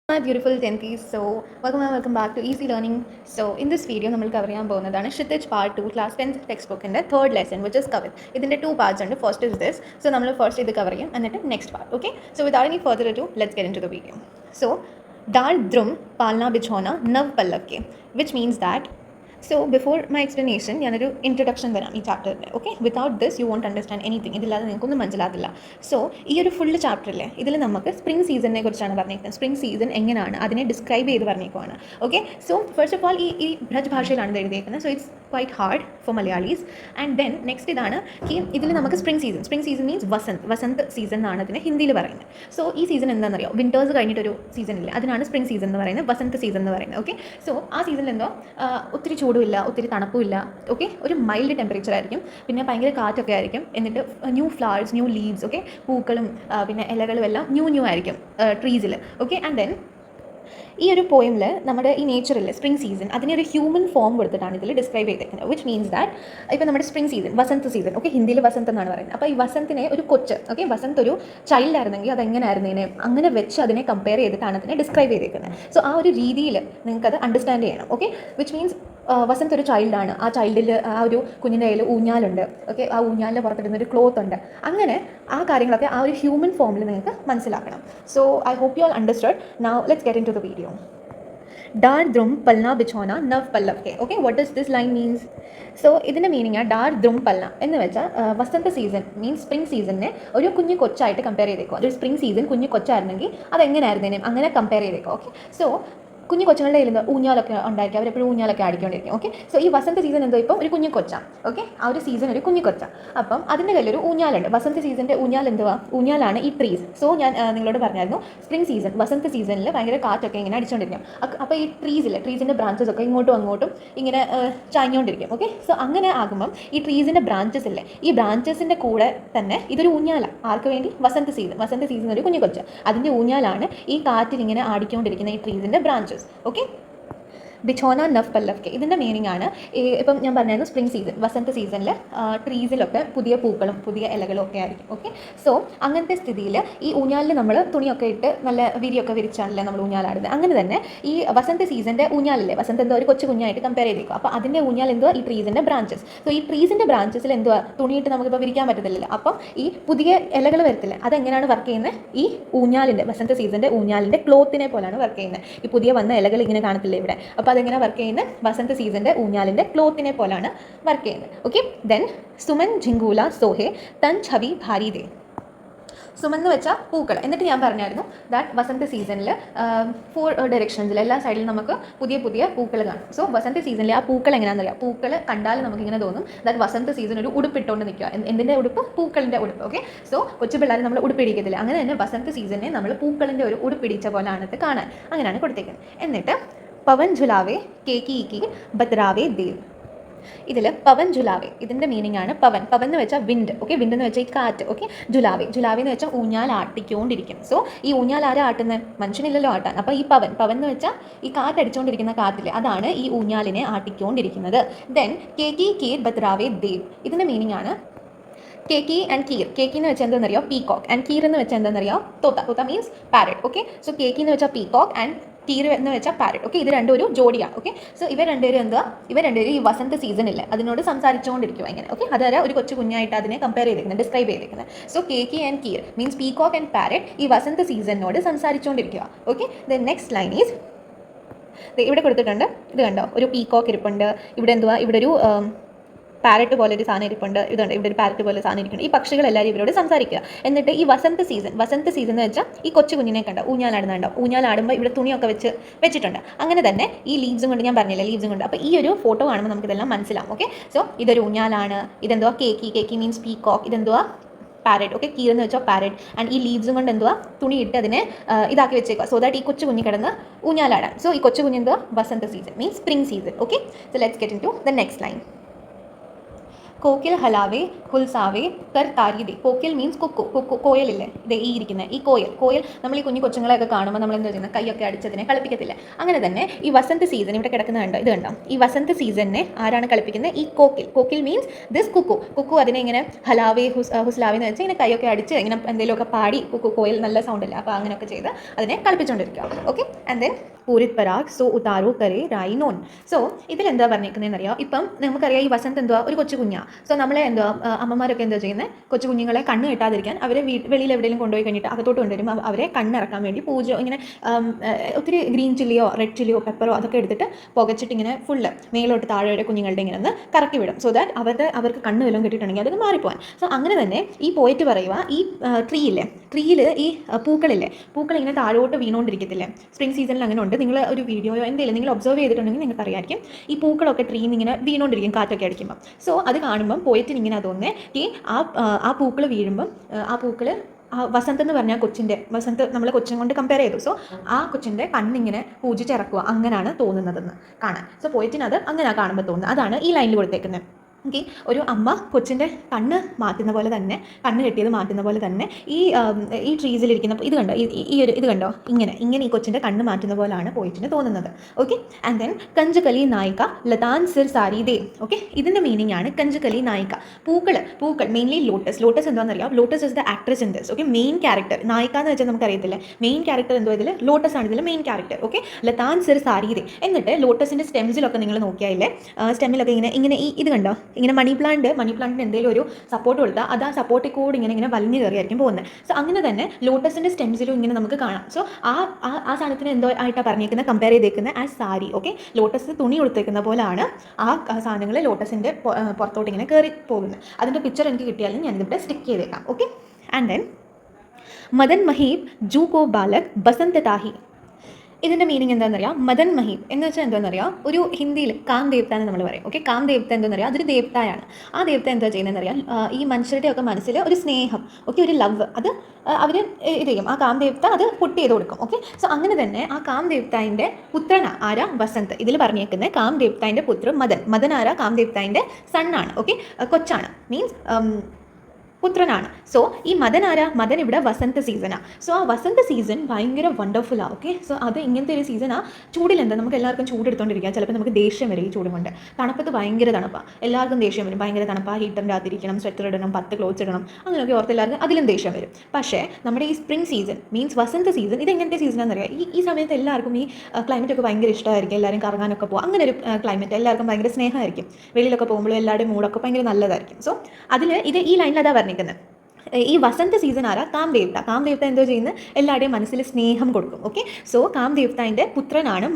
My beautiful 10th. So, welcome back to Easy Learning. So, in this video, we will cover Kshitij Part 2, Class 10th textbook in the third lesson, which is Kavit. It's in two parts. And first is this. So, we will first cover and then the next part. Okay. So, without any further ado, let's get into the video. So, Dar Drum Palna Bichona Nav Pallak, which means that. So, before my explanation, I will introduction to this chapter. Okay? Without this, you won't understand anything. So, this full chapter, this is spring season. Spring season, describe it. Okay? So, first of all, this Braj Bhasha, so it's quite hard for Malayalis. And then, next is this spring season. Spring season means Vasant. Vasant season is Hindi. So, this season is winter's season. That's spring season. Vasant season. Okay? So, this season is ഒത്തിരി തണുപ്പില്ല okay ഒരു mild temperature ആയിരിക്കും പിന്നെ ഭയങ്കര കാറ്റൊക്കെ ആയിരിക്കും എന്നിട്ട് new flowers new leaves okay പൂക്കളും പിന്നെ ഇലകളും എല്ലാം ന്യൂ ആയിരിക്കും ട്രീസിൽ ഓക്കെ ആൻഡ് ദെൻ ഈ ഒരു പോയിമിൽ നമ്മുടെ ഈ നേച്ചറിൽ സ്പ്രിംഗ് സീസൺ അതിനെ ഒരു ഹ്യൂമൻ ഫോം കൊടുത്തിട്ടാണ് ഇതിൽ ഡിസ്ക്രൈബ് ചെയ്തേക്കുന്നത് വിച്ച് മീൻസ് ദാറ്റ് ഇപ്പോൾ നമ്മുടെ spring season Vasant season okay ഹിന്ദിയിൽ വസന്ത് എന്നാണ് പറയുന്നത് അപ്പോൾ ഈ വസന്തിനെ ഒരു കൊച്ച് ഓക്കെ വസന്ത് ഒരു ചൈൽഡ് ആയിരുന്നെങ്കിൽ അതെങ്ങനെയായിരുന്നതിനെ അങ്ങനെ വെച്ച് അതിനെ കമ്പയർ ചെയ്തിട്ടാണ് അതിനെ ഡിസ്ക്രൈബ് ചെയ്തേക്കുന്നത് സോ ആ ഒരു രീതിയിൽ നിങ്ങൾക്കത് അണ്ടർസ്റ്റാൻഡ് ചെയ്യണം ഓക്കെ വിച്ച് മീൻസ് വസന്ത് ഒരു ചൈൽഡാണ് ആ ചൈൽഡിൽ ആ ഒരു കുഞ്ഞിൻ്റെ കയ്യിൽ ഊഞ്ഞാലുണ്ട് ഓക്കെ ആ ഊഞ്ഞാലിൻ്റെ പുറത്തിടുന്ന ഒരു ക്ലോത്ത് ഉണ്ട് അങ്ങനെ ആ കാര്യങ്ങളൊക്കെ ആ ഒരു ഹ്യൂമൻ ഫോമിൽ നിങ്ങൾക്ക് മനസ്സിലാക്കണം so I hope you all understood now let's get into the video Dar Drum Palna Bichona Nav Pallav ke. Okay, what does this line means? So, ഇതിൻ്റെ മീനിങ് Dar Drum Palna എന്ന് വെച്ചാൽ വസന്ത season means spring സീസണിനെ ഒരു കുഞ്ഞു കൊച്ചായിട്ട് compare ചെയ്തേക്കും ഒരു spring season കുഞ്ഞു കൊച്ചായിരുന്നെങ്കിൽ അതെങ്ങനെയായിരുന്നേനും അങ്ങനെ compare ചെയ്തേക്കും ഓക്കെ സോ കുഞ്ഞു കൊച്ചുങ്ങളുടെ കയ്യിൽ ഊഞ്ഞാലൊക്കെ ഉണ്ടായിരിക്കും അവരെപ്പോഴും ഊഞ്ഞാലൊക്കെ ആടിക്കൊണ്ടിരിക്കും ഓക്കെ സോ ഈ വസന്ത സീസൺ എന്തോ ഇപ്പം ഒരു കുഞ്ഞു കൊച്ചാണ് ഓക്കെ ആ ഒരു സീസൺ ഒരു കുഞ്ഞു കൊച്ചാണ് അപ്പം അതിൻ്റെ കയ്യിലൊരു ഊഞ്ഞാലുണ്ട് വസന്ത സീസണിൻ്റെ ഊഞ്ഞാൽ എന്തുവാ ഊഞ്ഞാലാണ് ഈ ട്രീസ് സോ ഞാൻ നിങ്ങളോട് പറഞ്ഞായിരുന്നു സ്പ്രിംഗ് സീസൺ വസന്ത സീസണിൽ ഭയങ്കര കാറ്റൊക്കെ ഇങ്ങനെ അടിച്ചുകൊണ്ടിരിക്കും അപ്പോൾ ഈ ട്രീസിൻ്റെ ബ്രാഞ്ചസ് ഒക്കെ ഇങ്ങോട്ടും അങ്ങോട്ടും ഇങ്ങനെ ചാഞ്ഞുകൊണ്ടിരിക്കും ഓക്കെ സോ അങ്ങനെ ആകുമ്പം ഈ ട്രീസിൻ്റെ ബ്രാഞ്ചസ് ഇല്ലേ ഈ ബ്രാഞ്ചസിൻ്റെ കൂടെ തന്നെ ഇതൊരു ഊഞ്ഞാല ആർക്ക് വേണ്ടി വസന്ത സീസൺ ഒരു കുഞ്ഞു കൊച്ച് അതിൻ്റെ ഊഞ്ഞാലാണ് ഈ കാറ്റിൽ ഇങ്ങനെ ആടിക്കൊണ്ടിരിക്കുന്ന ഈ ട്രീസിൻ്റെ ബ്രാഞ്ചസ് ഓക്കെ ബിച്ചോന നവ് പല്ലവ് കെ ഇതിൻ്റെ മീനിങ് ആണ് ഇപ്പം ഞാൻ പറഞ്ഞായിരുന്നു സ്പ്രിംഗ് സീസൺ വസന്ത സീസണിൽ ട്രീസിലൊക്കെ പുതിയ പൂക്കളും പുതിയ ഇലകളും ഒക്കെ ആയിരിക്കും ഓക്കെ സോ അങ്ങനത്തെ സ്ഥിതിയിൽ ഈ ഊഞ്ഞാലിൽ നമ്മൾ തുണിയൊക്കെ ഇട്ട് നല്ല വിരിയൊക്കെ വിരിച്ചാണല്ലേ നമ്മൾ ഊഞ്ഞാലാടുന്നത് അങ്ങനെ തന്നെ ഈ വസന്ത സീസണിൻ്റെ ഊഞ്ഞാലില്ലേ വസന്ത എന്തോ ഒരു കൊച്ചു കുഞ്ഞായിട്ട് കമ്പയർ ചെയ്തേക്കും അപ്പോൾ അതിൻ്റെ ഊഞ്ഞാൽ എന്തുവാ ഈ ട്രീസിൻ്റെ ബ്രാഞ്ചസ് സോ ഈ ട്രീസിൻ്റെ ബ്രാഞ്ചസിൽ എന്തുവാ തുണിയിട്ട് നമുക്കിപ്പോൾ വിരിക്കാൻ പറ്റത്തില്ല അപ്പം ഈ പുതിയ ഇലകൾ വരത്തില്ല അതെങ്ങനെയാണ് വർക്ക് ചെയ്യുന്നത് ഈ ഊഞ്ഞാലിൻ്റെ വസന്ത സീസണിൻ്റെ ഊഞ്ഞാലിൻ്റെ ക്ലോത്തിനെ പോലെയാണ് വർക്ക് ചെയ്യുന്നത് ഈ പുതിയ വന്ന ഇലകൾ ഇങ്ങനെ കാണത്തില്ല ഇവിടെ അപ്പോൾ അതെങ്ങനെ വർക്ക് ചെയ്യുന്നത് വസന്ത സീസണിൻ്റെ ഊഞ്ഞാലിൻ്റെ ക്ലോത്തിനെ പോലാണ് വർക്ക് ചെയ്യുന്നത് ഓക്കെ ദെൻ സുമൻ ജിങ്കൂല സോഹെ തൻ ഛവി ഭാരി ദേ സുമൻ എന്ന് വെച്ചാൽ പൂക്കൾ എന്നിട്ട് ഞാൻ പറഞ്ഞായിരുന്നു ദാറ്റ് വസന്ത സീസണിൽ 4 ഡയറക്ഷൻസിൽ എല്ലാ സൈഡിലും നമുക്ക് പുതിയ പുതിയ പൂക്കൾ കാണും സോ വസന്ത സീസണിൽ ആ പൂക്കൾ എങ്ങനെയാണെന്നറിയാം പൂക്കൾ കണ്ടാൽ നമുക്കിങ്ങനെ തോന്നും ദാറ്റ് വസന്ത സീസൺ ഒരു ഉടുപ്പിട്ടുകൊണ്ട് നിൽക്കുക എന്തിൻ്റെ ഉടുപ്പ് പൂക്കളിൻ്റെ ഉടുപ്പ് ഓക്കെ സോ കൊച്ചു പിള്ളേർ നമ്മൾ ഉടുപ്പിടിക്കത്തില്ല അങ്ങനെ തന്നെ വസന്ത സീസണിനെ നമ്മൾ പൂക്കളിൻ്റെ ഒരു ഉടുപ്പിടിച്ച പോലെയാണ് ഇത് കാണാൻ അങ്ങനെയാണ് കൊടുത്തേക്കുന്നത് എന്നിട്ട് പവൻ ഝുലാവേ കേക്കി ഇക്കി ബദ്രാവേ ദേവ് ഇതിൽ പവൻ ഝുലാവേ ഇതിൻ്റെ മീനിങ് ആണ് പവൻ എന്ന് വെച്ചാൽ വിൻഡ് ഓക്കെ വിൻഡ് എന്ന് വെച്ചാൽ ഈ കാറ്റ് ഓക്കെ ഝുലാവേ എന്ന് വെച്ചാൽ ഊഞ്ഞാൽ ആട്ടിക്കൊണ്ടിരിക്കും സോ ഈ ഊഞ്ഞാൽ ആരെ ആട്ടുന്നത് മനുഷ്യനില്ലല്ലോ ആട്ടാൻ അപ്പോൾ ഈ പവൻ എന്ന് വെച്ചാൽ ഈ കാറ്റ് അടിച്ചുകൊണ്ടിരിക്കുന്ന കാറ്റിൽ അതാണ് ഈ ഊഞ്ഞാലിനെ ആട്ടിക്കൊണ്ടിരിക്കുന്നത് ദെൻ കേക്കി കീർ ബദ്രാവേ ദേവ് ഇതിൻ്റെ മീനിങ് ആണ് കേക്കി ആൻഡ് കീർ കേക്കി എന്ന് വെച്ചാൽ എന്താണെന്നറിയോ പീകോക്ക് ആൻഡ് കീർ എന്ന് വെച്ചാൽ എന്താണെന്നറിയോ തോത്ത മീൻസ് പാരറ്റ് ഓക്കെ സോ കേക്കി എന്ന് വെച്ചാൽ പീകോക്ക് ആൻഡ് കീർ എന്ന് വെച്ചാൽ പാരറ്റ് ഓക്കെ ഇത് രണ്ടും ഒരു ജോഡിയാണ് ഓക്കെ സോ ഇവർ രണ്ടുപേരും ഈ വസന്ത സീസണില്ല അതിനോട് സംസാരിച്ചുകൊണ്ടിരിക്കും ഇങ്ങനെ ഓക്കെ അതായത് ഒരു കൊച്ചു കുഞ്ഞായിട്ട് അതിനെ കമ്പയർ ചെയ്തിരിക്കുന്നത് ഡിസ്ക്രൈബ് ചെയ്തിരിക്കുന്നത് സോ കേക്കി ആൻഡ് കീർ മീൻസ് പീകോക്ക് ആൻഡ് പാരറ്റ് ഈ വസന്ത സീസണിനോട് സംസാരിച്ചുകൊണ്ടിരിക്കുക okay then next line is ഇവിടെ കൊടുത്തിട്ടുണ്ട് ഇത് കണ്ടോ ഒരു പീകോക്ക് ഇരിപ്പുണ്ട് ഇവിടെ ഇവിടെ ഒരു പാരറ്റ് പോലെ ഒരു സാധനം ഇരിപ്പുണ്ട് ഇതുണ്ട് ഇവിടെ ഒരു പാരറ്റ് പോലെ സാധനം ഇരിക്കുന്നുണ്ട് ഈ പക്ഷികളെല്ലാവരും ഇവരോട് സംസാരിക്കുക എന്നിട്ട് ഈ വസന്ത സീസൺ എന്ന് വെച്ചാൽ ഈ കൊച്ചു കുഞ്ഞിനെ കണ്ട ഊഞ്ഞാലാടുന്നുണ്ടോ ഊഞ്ഞാലാടുമ്പോൾ ഇവിടെ തുണിയൊക്കെ വെച്ചിട്ടുണ്ട് അങ്ങനെ തന്നെ ഈ ലീവ്സും കൊണ്ട് ഞാൻ പറഞ്ഞില്ല ലീവ്സും കൊണ്ട് അപ്പോൾ ഈ ഒരു ഫോട്ടോ കാണുമ്പോൾ നമുക്കിതെല്ലാം മനസ്സിലാവും ഓക്കെ സോ ഇതൊരു ഊഞ്ഞാലാണ് ഇതെന്തുവാ കേക്കി മീൻസ് പീകോക്ക് ഇതെന്തുവാ പാരറ്റ് ഓക്കെ കീർ എന്ന് വെച്ചാൽ പാരറ്റ് ആൻഡ് ഈ ലീവ്സും കൊണ്ട് എന്തുവാ തുണിയിട്ട് അതിനെ ഇതാക്കി വെച്ചേക്കുക സോ ദാറ്റ് ഈ കൊച്ചു കുഞ്ഞ് കിടന്ന് ഊഞ്ഞാലാടാൻ സോ ഈ കൊച്ചു കുഞ്ഞ് എന്തുവാ വസന്ത season means spring season okay so let's get into the next line കോക്കിൽ ഹലാവേ ഹുൽസാവേ കർ താരിദേ. കോക്കിൽ മീൻസ് കുക്കു, കുക്കു കോയലില്ലേ, ഇത് ഈ ഇരിക്കുന്നത് ഈ കോയൽ നമ്മൾ ഈ കുഞ്ഞു കൊച്ചുങ്ങളെയൊക്കെ കാണുമ്പോൾ നമ്മൾ എന്താ ചെയ്യുന്നത്, കൈയൊക്കെ അടിച്ചതിനെ കളിപ്പിക്കത്തില്ല. അങ്ങനെ തന്നെ ഈ വസന്ത് സീസൺ ഇവിടെ കിടക്കുന്ന കണ്ടോ, ഇത് കണ്ടോ, ഈ വസന്ത് സീസണിനെ ആരാണ് കളിപ്പിക്കുന്നത്, ഈ കോക്കിൽ മീൻസ് ദിസ് കുക്കു അതിനെ ഇങ്ങനെ ഹലാവേ ഹുസ്ലാവേ എന്ന് വെച്ചാൽ ഇങ്ങനെ കൈയൊക്കെ അടിച്ച് ഇങ്ങനെ എന്തെങ്കിലുമൊക്കെ പാടി കുക്കു കോയൽ നല്ല സൗണ്ട് ഇല്ല, അപ്പോൾ അങ്ങനെയൊക്കെ ചെയ്ത് അതിനെ കളിപ്പിച്ചുകൊണ്ടിരിക്കുക. ഓക്കെ, ആൻഡ് ദെൻ പൂരിത് പരാഗ് സോ ഉതാരു കരേ റായി നോൻ. സോ ഇതിലെന്താ പറഞ്ഞിരിക്കുന്നതെന്ന് അറിയാം. ഇപ്പം നമുക്കറിയാം ഈ വസന്ത് എന്തുവാ, ഒരു കൊച്ചു കുഞ്ഞാണ്. സോ നമ്മളെ എന്തുവാ അമ്മമാരൊക്കെ എന്താ ചെയ്യുന്നത്, കൊച്ചു കുഞ്ഞുങ്ങളെ കണ്ണ് കെട്ടാതിരിക്കാൻ അവരെ വെളിയിൽ എവിടെയെങ്കിലും കൊണ്ടുപോയി കഴിഞ്ഞിട്ട് അകത്തോട്ട് കൊണ്ടുവരും, അവരെ കണ്ണിറക്കാൻ വേണ്ടി പൂജ ഇങ്ങനെ ഒത്തിരി ഗ്രീൻ ചില്ലിയോ റെഡ് ചില്ലിയോ പെപ്പറോ അതൊക്കെ എടുത്തിട്ട് പുകച്ചിട്ട് ഇങ്ങനെ ഫുള്ള് മേലോട്ട് താഴെ വരെ കുഞ്ഞുങ്ങളുടെ ഇങ്ങനെ ഒന്ന് കറക്കി വിടും. സോ ദാറ്റ് അവർക്ക് കണ്ണ് വല്ലതും കെട്ടിയിട്ടുണ്ടെങ്കിൽ അതൊക്കെ മാറിപ്പോവാൻ. സോ അങ്ങനെ തന്നെ ഈ പോയിട്ട് പറയുക, ഈ ട്രീയിൽ ഈ പൂക്കൾ ഇങ്ങനെ താഴോട്ട് വീണുകൊണ്ടിരിക്കത്തില്ലേ, സ്പ്രിംഗ് സീസണിൽ അങ്ങനെ ഉണ്ട്. നിങ്ങൾ ഒരു വീഡിയോയോ എന്തെങ്കിലും നിങ്ങൾ ഒബ്സർവ് ചെയ്തിട്ടുണ്ടെങ്കിൽ നിങ്ങൾക്ക് അറിയാമായിരിക്കും, ഈ പൂക്കളൊക്കെ ട്രീയിൽ നിന്ന് ഇങ്ങനെ വീണുകൊണ്ടിരിക്കും കാറ്റൊക്കെ അടിക്കുമ്പോൾ. സോ അത് കാണുമ്പം പോയിട്ടിന് ഇങ്ങനെ തോന്നുന്നത് ഈ ആ പൂക്കൾ വീഴുമ്പം ആ പൂക്കൾ വസന്ത് എന്ന് പറഞ്ഞാൽ വസന്ത് നമ്മൾ കൊച്ചും കൊണ്ട് കമ്പയർ ചെയ്തു. സോ ആ കൊച്ചിൻ്റെ കണ്ണിങ്ങനെ പൂജിച്ചിറക്കുക, അങ്ങനെയാണ് തോന്നുന്നതെന്ന് കാണാൻ. സോ പോയിട്ടിനത് അങ്ങനെ കാണുമ്പോൾ തോന്നുന്നത്, അതാണ് ഈ ലൈനിൽ കൊടുത്തേക്കുന്നത്. ഓക്കെ, ഒരു അമ്മ കൊച്ചിൻ്റെ കണ്ണ് മാറ്റുന്ന പോലെ തന്നെ, കണ്ണ് കെട്ടിയത് മാറ്റുന്ന പോലെ തന്നെ ഈ ട്രീസിലിരിക്കുന്ന ഇത് കണ്ടോ, ഇത് കണ്ടോ, ഇങ്ങനെ ഈ കൊച്ചിൻ്റെ കണ്ണ് മാറ്റുന്ന പോലെയാണ് പോയിട്ടിന് തോന്നുന്നത്. ഓക്കെ, ആൻഡ് ദെൻ കഞ്ചകലി നായിക ലതാൻ സിർ സാരി ദേ. ഓക്കെ, ഇതിൻ്റെ മീനിങ് ആണ് കഞ്ചകലി നായിക. പൂക്കൾ മെയിൻലി ലോട്ടസ് എന്താണെന്ന് അറിയാം. Lotus is the actress in this. Okay, main character നായിക എന്ന് വെച്ചാൽ നമുക്കറിയത്തില്ല, മെയിൻ ക്യാരക്ടർ എന്തോ ഇതിൽ ലോട്ടസ് ആണ്, ഇതിൽ മെയിൻ ക്യാരക്ടർ. ഓക്കെ, ലതാൻ സിർ സാരി ദേ. എന്നിട്ട് ലോട്ടസിൻ്റെ സ്റ്റെംസിലൊക്കെ നിങ്ങൾ നോക്കിയാലേ, സ്റ്റെമ്മിലൊക്കെ ഇങ്ങനെ ഇത് കണ്ടോ, ഇങ്ങനെ മണി പ്ലാന്റിന് എന്തെങ്കിലും ഒരു സപ്പോർട്ട് കൊടുത്താൽ അത് ആ സപ്പോർട്ടിൽ കൂടി ഇങ്ങനെ വലിഞ്ഞു കയറിയായിരിക്കും പോകുന്നത്. സോ അങ്ങനെ തന്നെ ലോട്ടസിൻ്റെ സ്റ്റെംസിലും ഇങ്ങനെ നമുക്ക് കാണാം. സോ ആ സാധനത്തിന് എന്തോ ആയിട്ടാണ് പറഞ്ഞേക്കുന്നത്, കമ്പയർ ചെയ്തേക്കുന്നത് ആസ് സാരി. ഓക്കെ, ലോട്ടസ് തുണി കൊടുത്തേക്കുന്ന പോലെയാണ് ആ സാധനങ്ങൾ ലോട്ടസിൻ്റെ പുറത്തോട്ട് ഇങ്ങനെ കയറി പോകുന്നത്. അതിൻ്റെ പിക്ചർ എനിക്ക് കിട്ടിയാലും ഞാനിതിവിടെ സ്റ്റിക്ക് ചെയ്തേക്കാം. ഓക്കെ, ആൻഡ് ദെൻ മദൻ മഹീബ് ജൂ കോ ബാലക് ബസന്ത് താഹി. ഇതിൻ്റെ മീനിങ് എന്താണെന്നറിയാം. മദൻ മഹീബ് എന്ന് വെച്ചാൽ എന്താണെന്നറിയാം, ഒരു ഹിന്ദിയിൽ കാം ദേവത എന്ന് നമ്മൾ പറയും. ഓക്കെ, കാം ദേവത എന്താണെന്നറിയാം, അതൊരു ദേവതയാണ്. ആ ദേവത എന്താ ചെയ്യുന്നതെന്നറിയാം, ഈ മനുഷ്യരുടെയൊക്കെ മനസ്സിൽ ഒരു സ്നേഹം, ഓക്കെ, ഒരു ലവ്, അത് അവർ ഇത് ചെയ്യും. ആ കാം ദേവത അത് പുട്ട് ചെയ്ത് കൊടുക്കും. ഓക്കെ, സോ അങ്ങനെ തന്നെ ആ കാം ദേവതൻ്റെ പുത്രനാ ആരാ, വസന്ത്. ഇതിൽ പറഞ്ഞേക്കുന്നത് കാം ദേവതൻ്റെ പുത്രൻ മദൻ ആരാ, കാം ദേവതൻ്റെ സണ്ണാണ്. ഓക്കെ, കൊച്ചാണ്, മീൻസ് പുത്രനാണ്. സോ ഈ മദൻ ഇവിടെ വസന്ത സീസണാണ്. സോ ആ വസന്ത സീസൺ ഭയങ്കര വണ്ടർഫുള്ളാണ്. ഓക്കെ, സോ അത് ഇങ്ങനത്തെ ഒരു സീസണാണ്. ചൂടിലെന്താ നമുക്ക് എല്ലാവർക്കും ചൂടെടുത്തോണ്ടിരിക്കുക, ചിലപ്പോൾ നമുക്ക് ദേഷ്യം വരും ഈ ചൂടും കൊണ്ട്. തണുപ്പത്ത് ഭയങ്കര തണുപ്പാണ്, എല്ലാവർക്കും ദേഷ്യം വരും, ഭയങ്കര തണുപ്പാണ്, ഹീറ്ററിൻ്റെ അകത്തിരിക്കണം, സ്വെറ്റർ ഇടണം, 10 ക്ലോത്ത്സ് ഇടണം, അങ്ങനെയൊക്കെ ഓർത്ത് എല്ലാവർക്കും അതിലും ദേഷ്യം വരും. പക്ഷേ നമ്മുടെ ഈ സ്പ്രിംഗ് സീസൺ മീൻസ് വസന്ത സീസൺ, ഇത് എങ്ങനത്തെ സീസണാണെന്ന് അറിയാം. ഈ സമയത്ത് എല്ലാവർക്കും ഈ ക്ലൈമറ്റൊക്കെ ഭയങ്കര ഇഷ്ടമായിരിക്കും, എല്ലാവരും കറങ്ങാനൊക്കെ പോകും. അങ്ങനെ ഒരു ക്ലൈമറ്റ് എല്ലാവർക്കും ഭയങ്കര സ്നേഹമായിരിക്കും. വെളിയിലൊക്കെ പോകുമ്പോൾ എല്ലാവരുടെയും മൂടൊക്കെ ഭയങ്കര നല്ലതായിരിക്കും. സോ ഈ ലൈനിൽ അതാ പറഞ്ഞിരിക്കുന്നത്. ഈ വസന്ത സീസൺ ആരാ, കാം ദേവത എന്തോ ചെയ്യുന്നത്, എല്ലാവരുടെയും മനസ്സിൽ സ്നേഹം കൊടുക്കും. ഓക്കെ, സോ കാം ദേവതൻ്റെ പുത്രനാണ്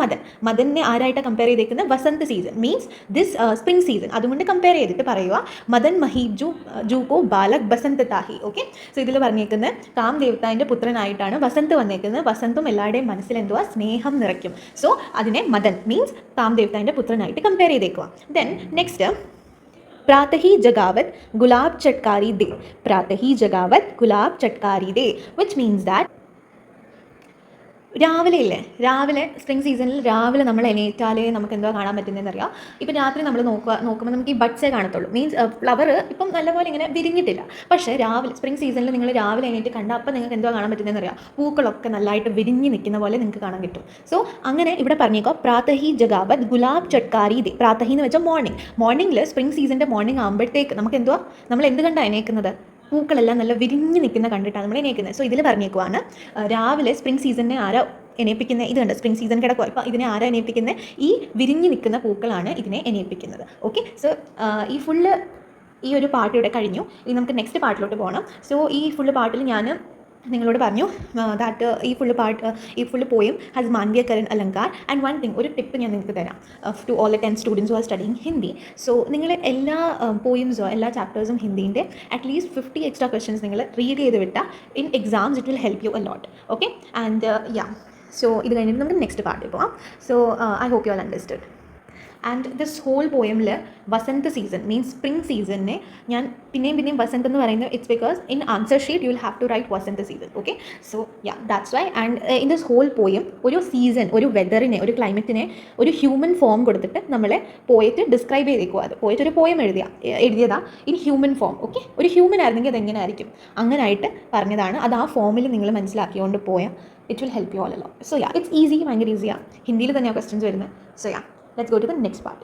മദനെ ആരായിട്ട് കമ്പയർ ചെയ്തേക്കുന്നത്, വസന്ത season means this spring season. അതുകൊണ്ട് കമ്പയർ ചെയ്തിട്ട് പറയുക മദൻ മഹീബ് ജൂ കോ ബാലക് ബസന്ത് താഹി. ഓക്കെ, സോ ഇതിൽ പറഞ്ഞേക്കുന്നത് കാം ദേവതൻ്റെ പുത്രനായിട്ടാണ് വസന്ത് വന്നേക്കുന്നത്. വസന്തും എല്ലാവരുടെയും മനസ്സിൽ എന്തുവാ, സ്നേഹം നിറയ്ക്കും. സോ അതിനെ മദൻ മീൻസ് കാം ദേവതൻ്റെ പുത്രനായിട്ട് കമ്പയർ ചെയ്തേക്കുക. ദെൻ നെക്സ്റ്റ് प्रातही जगावत गुलाब चटकारी दे. प्रातही जगावत गुलाब चटकारी दे, which means that രാവിലെ സ്പ്രിംഗ് സീസണിൽ രാവിലെ നമ്മൾ എണീറ്റാലേ നമുക്ക് എന്തോ കാണാൻ പറ്റുന്നതെന്ന് അറിയാം. ഇപ്പം രാത്രി നമ്മൾ നോക്കുമ്പോൾ നമുക്ക് ഈ ബഡ്സേ കാണത്തുള്ളൂ, മീൻസ് ഫ്ലവർ ഇപ്പം നല്ലപോലെ ഇങ്ങനെ വിരിഞ്ഞിട്ടില്ല. പക്ഷേ രാവിലെ സ്പ്രിംഗ് സീസണിൽ നിങ്ങൾ രാവിലെ എണീറ്റ് കണ്ടാൽ അപ്പം നിങ്ങൾക്ക് എന്തോ കാണാൻ പറ്റുന്നതെന്ന് അറിയാം, പൂക്കളൊക്കെ നല്ലതായിട്ട് വിരിഞ്ഞ് നിൽക്കുന്ന പോലെ നിങ്ങൾക്ക് കാണാൻ കിട്ടും. സോ അങ്ങനെ ഇവിടെ പറഞ്ഞേക്കോ പ്രാതഹി ജഗാവത് ഗുലാബ് ചട്കാരി ദേ. പ്രാതഹി എന്ന് വെച്ചാൽ മോർണിംഗിൽ സ്പ്രിംഗ് സീസണിൻ്റെ മോർണിംഗ് ആകുമ്പോഴത്തേക്ക് നമുക്ക് എന്തുവാ, നമ്മൾ എന്ത് കണ്ടാണ് എണീക്കുന്നത്, പൂക്കളെല്ലാം നല്ല വിരിഞ്ഞ് നിൽക്കുന്ന കണ്ടിട്ടാണ് നമ്മൾ എണീക്കുന്നത്. സോ ഇതിൽ പറഞ്ഞേക്കുവാണ് രാവിലെ സ്പ്രിംഗ് സീസണിനെ ആരാ എണീപ്പിക്കുന്നത്, ഇത് കണ്ട് സ്പ്രിംഗ് സീസൺ കിടക്കുക, ഇപ്പോൾ ഇതിനെ ആരാ എണീപ്പിക്കുന്നത്, ഈ വിരിഞ്ഞ് നിൽക്കുന്ന പൂക്കളാണ് ഇതിനെ എണീപ്പിക്കുന്നത്. ഓക്കെ, സോ ഈ ഒരു പാട്ട് ഇവിടെ കഴിഞ്ഞു. ഇനി നമുക്ക് നെക്സ്റ്റ് പാട്ടിലോട്ട് പോകണം. സോ ഈ ഫുള്ള് പാട്ടിൽ ഞാൻ നിങ്ങളോട് പറഞ്ഞു ദാറ്റ് ഈ ഫുള്ള് പോയം ഹാസ് മാൻവ്യകരൺ അലങ്കാർ. ആൻഡ് വൺ തിങ്, ഒരു ടിപ്പ് ഞാൻ നിങ്ങൾക്ക് തരാം to all the 10 students who are studying Hindi. So നിങ്ങൾ എല്ലാ പോയിംസോ എല്ലാ ചാപ്റ്റേഴ്സും ഹിന്ദീൻ്റെ അറ്റ്ലീസ്റ്റ് 50 എക്സ്ട്രാ ക്വസ്റ്റ്യൻസ് നിങ്ങൾ റീഡ് ചെയ്ത് വിട്ടാൽ in exams it will help you a lot. Okay, and so ഇത് കഴിഞ്ഞിട്ട് നമുക്ക് നെക്സ്റ്റ് പാർട്ടിൽ പോവാം. So I hope you all understood. And this whole പോയമിൽ വസന്ത സീസൺ മീൻസ് സ്പ്രിംഗ് സീസണിനെ ഞാൻ പിന്നെയും വസന്ത് എന്ന് പറയുന്നത് it's because in answer sheet you will have to write Vasanta season. Okay, so yeah that's why. And in this whole poem ഒരു season, ഒരു വെതറിനെ, ഒരു ക്ലൈമറ്റിനെ ഒരു ഹ്യൂമൻ ഫോം കൊടുത്തിട്ട് നമ്മളെ പോയറ്റ് ഡിസ്ക്രൈബ് ചെയ്തേക്കുക. അത് പോയറ്റ് ഒരു പോയം എഴുതിയതാ ഇൻ ഹ്യൂമൻ ഫോം. ഓക്കെ, ഒരു ഹ്യൂമൻ ആയിരുന്നെങ്കിൽ അതെങ്ങനെ ആയിരിക്കും, അങ്ങനായിട്ട് പറഞ്ഞതാണ്. അത് ആ ഫോമിൽ നിങ്ങൾ മനസ്സിലാക്കിക്കൊണ്ട് പോയാൽ it will help you all a lot. So yeah, it's easy, ഭയങ്കര ഈസിയാണ്. ഹിന്ദിയിൽ തന്നെയാണ് ക്വസ്റ്റ്യൻസ് വരുന്നത്. So yeah, let's go to the next part.